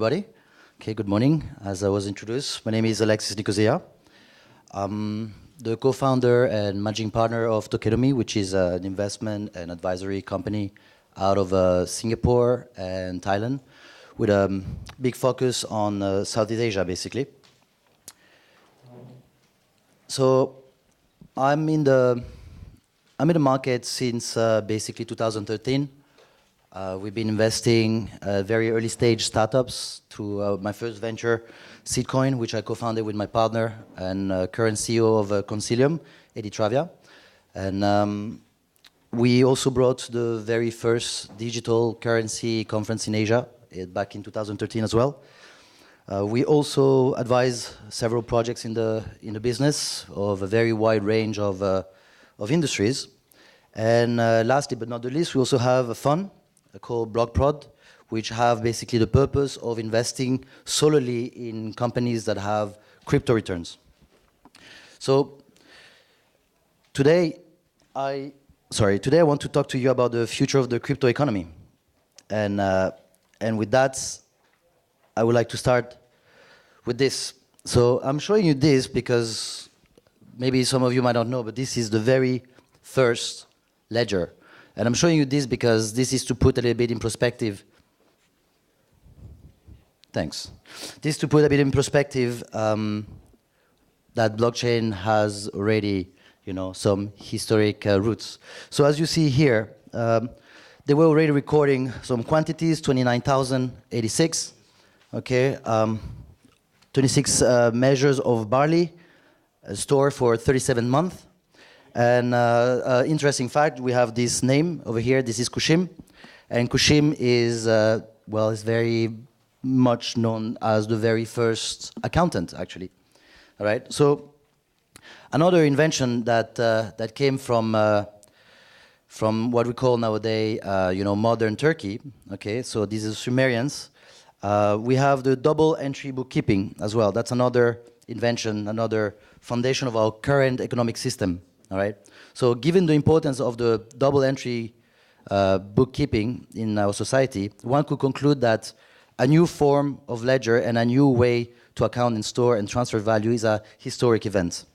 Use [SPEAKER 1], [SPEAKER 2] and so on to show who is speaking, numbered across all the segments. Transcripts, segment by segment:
[SPEAKER 1] everybody. Okay, good morning. As I was introduced, my name is Alexis Nicosia. I'm the co-founder and managing partner of Tokenomi, which is an investment and advisory company out of Singapore and Thailand, with a big focus on Southeast Asia, basically. So I'm in the market since basically 2013. We've been investing very early stage startups through my first venture, Seedcoin, which I co-founded with my partner and current CEO of Consilium, Eddie Travia. And we also brought the very first digital currency conference in Asia back in 2013 as well. We also advise several projects in the business of a very wide range of industries. And lastly but not the least, we also have a fund called BlockProd, which have basically the purpose of investing solely in companies that have crypto returns. So today I want to talk to you about the future of the crypto economy. And with that, I would like to start with this. So I'm showing you this because maybe some of you might not know, but this is the very first ledger. And I'm showing you this because this is to put a little bit in perspective. Thanks. This is to put a bit in perspective that blockchain has already, some historic roots. So as you see here, they were already recording some quantities, 29,086. Okay, 26 measures of barley stored for 37 months. And interesting fact, we have this name over here. This is Kushim, and Kushim is is very much known as the very first accountant, actually. All right. So another invention that came from what we call nowadays, modern Turkey. Okay. So these are Sumerians. We have the double entry bookkeeping as well. That's another invention, another foundation of our current economic system. All right. So given the importance of the double entry bookkeeping in our society, one could conclude that a new form of ledger and a new way to account and store and transfer value is a historic event.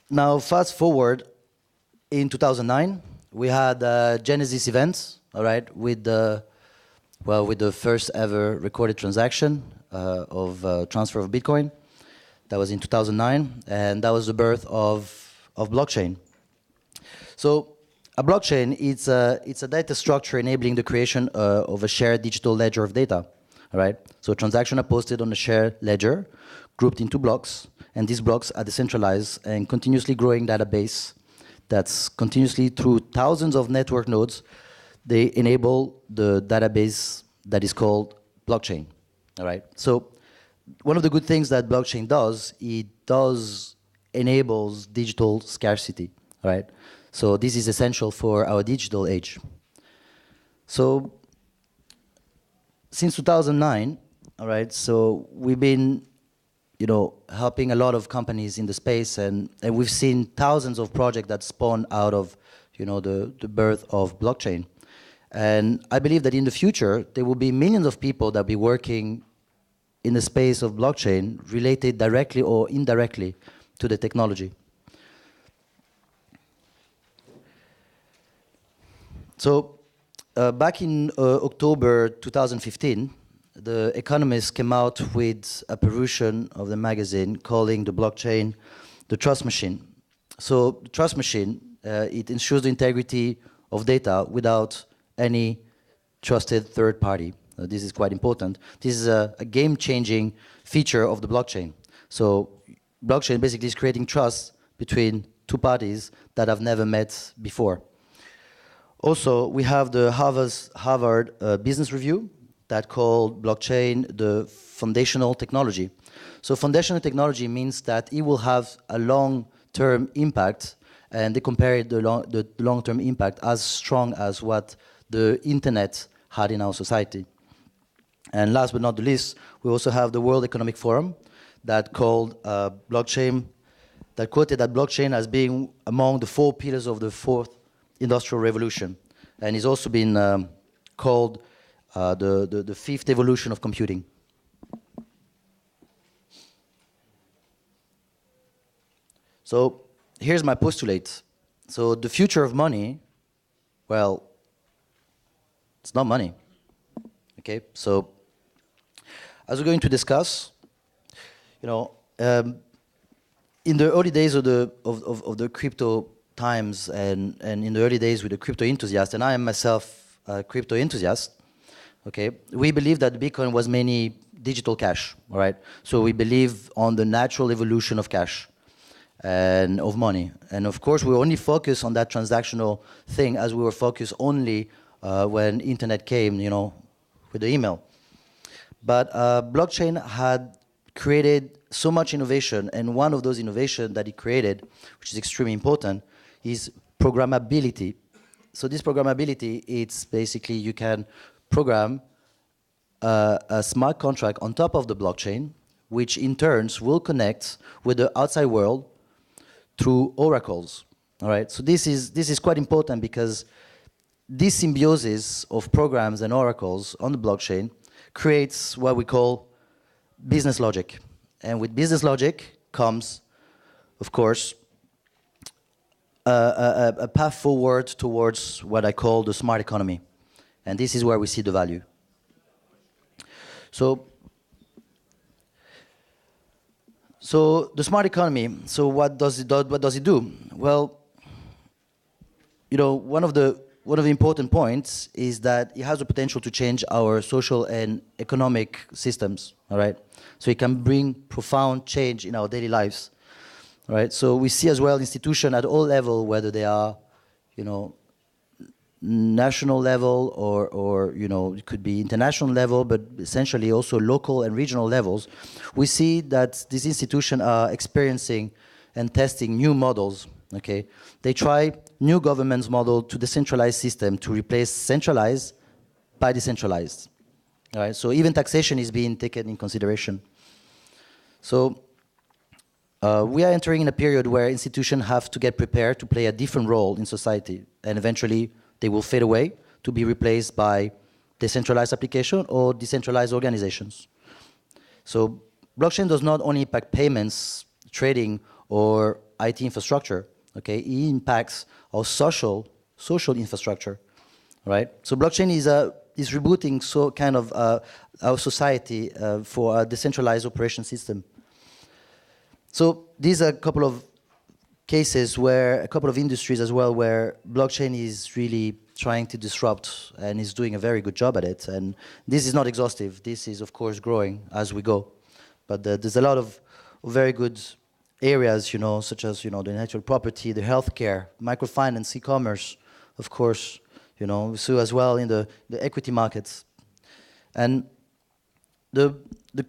[SPEAKER 1] Now, fast forward in 2009, we had a Genesis event, all right, with the first ever recorded transaction of transfer of Bitcoin. That was in 2009, and that was the birth of blockchain. So a blockchain, it's a data structure enabling the creation of a shared digital ledger of data. All right. So transactions are posted on a shared ledger, grouped into blocks, and these blocks are decentralized and continuously growing database that's continuously through thousands of network nodes. They enable the database that is called blockchain. All right. So one of the good things that blockchain does, it enables digital scarcity, right? So this is essential for our digital age. So since 2009, all right, so we've been, helping a lot of companies in the space, and we've seen thousands of projects that spawn out of, the birth of blockchain. And I believe that in the future, there will be millions of people that will be working in the space of blockchain related directly or indirectly to the technology. So back in October 2015, The Economist came out with a perusal of the magazine calling the blockchain the trust machine. So the trust machine, it ensures the integrity of data without any trusted third party. This is quite important. This is a game-changing feature of the blockchain. So blockchain basically is creating trust between two parties that have never met before. Also, we have the Harvard Business Review that called blockchain the foundational technology. So foundational technology means that it will have a long-term impact, and they compare the long-term impact as strong as what the internet had in our society. And last but not the least, we also have the World Economic Forum that called blockchain, that quoted that blockchain as being among the 4 pillars of the 4th industrial revolution. and it's also been called the fifth evolution of computing. So here's my postulate. So the future of money, well, it's not money. Okay, so as we're going to discuss, you know, in the early days of the crypto times, and in the early days with the crypto enthusiast, and I am myself a crypto enthusiast, okay, we believe that Bitcoin was mainly digital cash, all right? So we believe on the natural evolution of cash and of money. And of course, we only focus on that transactional thing as we were focused only when internet came, you know, with the email. But blockchain had created so much innovation, and one of those innovations that it created, which is extremely important, is programmability. So this programmability, it's basically you can program a smart contract on top of the blockchain, which in turns will connect with the outside world through oracles. All right. So this is quite important because this symbiosis of programs and oracles on the blockchain creates what we call business logic. And with business logic comes, of course, a path forward towards what I call the smart economy. And this is where we see the value. So the smart economy, so what does it do? Well, you know, one of the important points is that it has the potential to change our social and economic systems, all right? So it can bring profound change in our daily lives, all right? So we see as well institutions at all levels, whether they are, you know, national level or you know, it could be international level, but essentially also local and regional levels. We see that these institutions are experiencing and testing new models, okay? They try new governance model to decentralized system to replace centralized by decentralized, all right? So even taxation is being taken in consideration. So we are entering in a period where institutions have to get prepared to play a different role in society, and eventually they will fade away to be replaced by decentralized application or decentralized organizations. So blockchain does not only impact payments, trading, or IT infrastructure, okay? It impacts our social infrastructure, right? So blockchain is rebooting so kind of our society for a decentralized operation system. So these are a couple of cases where a couple of industries as well where blockchain is really trying to disrupt and is doing a very good job at it. And this is not exhaustive. This is, of course, growing as we go. But there's a lot of very good areas, you know, such as, you know, the intellectual property, the healthcare, microfinance, e-commerce, of course, you know, so as well in the equity markets. And the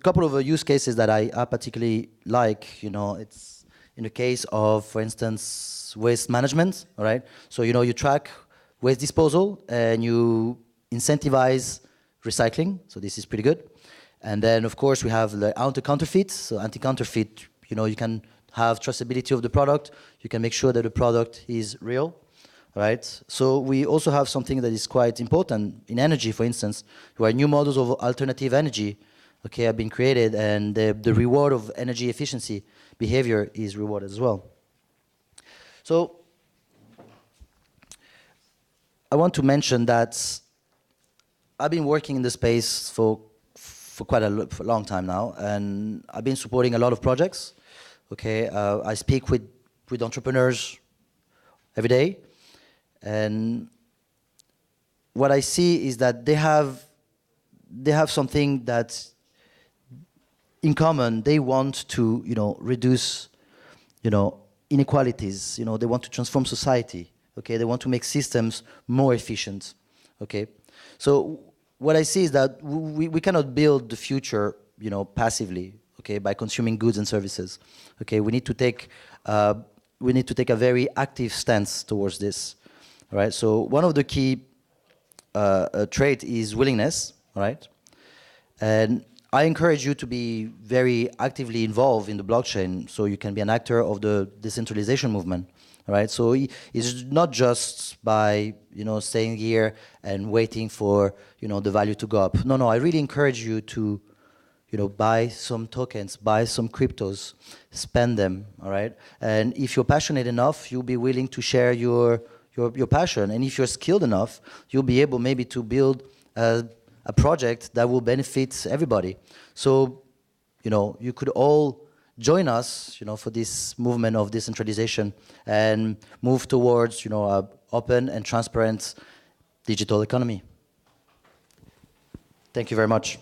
[SPEAKER 1] couple of use cases that I particularly like, you know, it's in the case of, for instance, waste management, all right? So, you know, you track waste disposal and you incentivize recycling, so this is pretty good. And then, of course, we have the anti-counterfeit. So anti-counterfeit, you know, you can have traceability of the product. You can make sure that the product is real, right? So we also have something that is quite important in energy, for instance, where new models of alternative energy, okay, have been created, and the reward of energy efficiency behavior is rewarded as well. So I want to mention that I've been working in the space for quite a long time now, and I've been supporting a lot of projects. Okay, I speak with entrepreneurs every day, and what I see is that they have something that's in common. They want to, you know, reduce, you know, inequalities. You know, they want to transform society. Okay, they want to make systems more efficient. Okay, so what I see is that we cannot build the future, you know, passively. Okay, by consuming goods and services. Okay, we need to take a very active stance towards this. All right. So one of the key trait is willingness. All right, and I encourage you to be very actively involved in the blockchain so you can be an actor of the decentralization movement, All right, so it's not just by staying here and waiting for the value to go up. No, I really encourage you to buy some tokens, buy some cryptos, spend them. All right, and if you're passionate enough, you'll be willing to share your passion, and if you're skilled enough, you'll be able maybe to build a project that will benefit everybody. So you could all join us, for this movement of decentralization and move towards, a open and transparent digital economy. Thank you very much.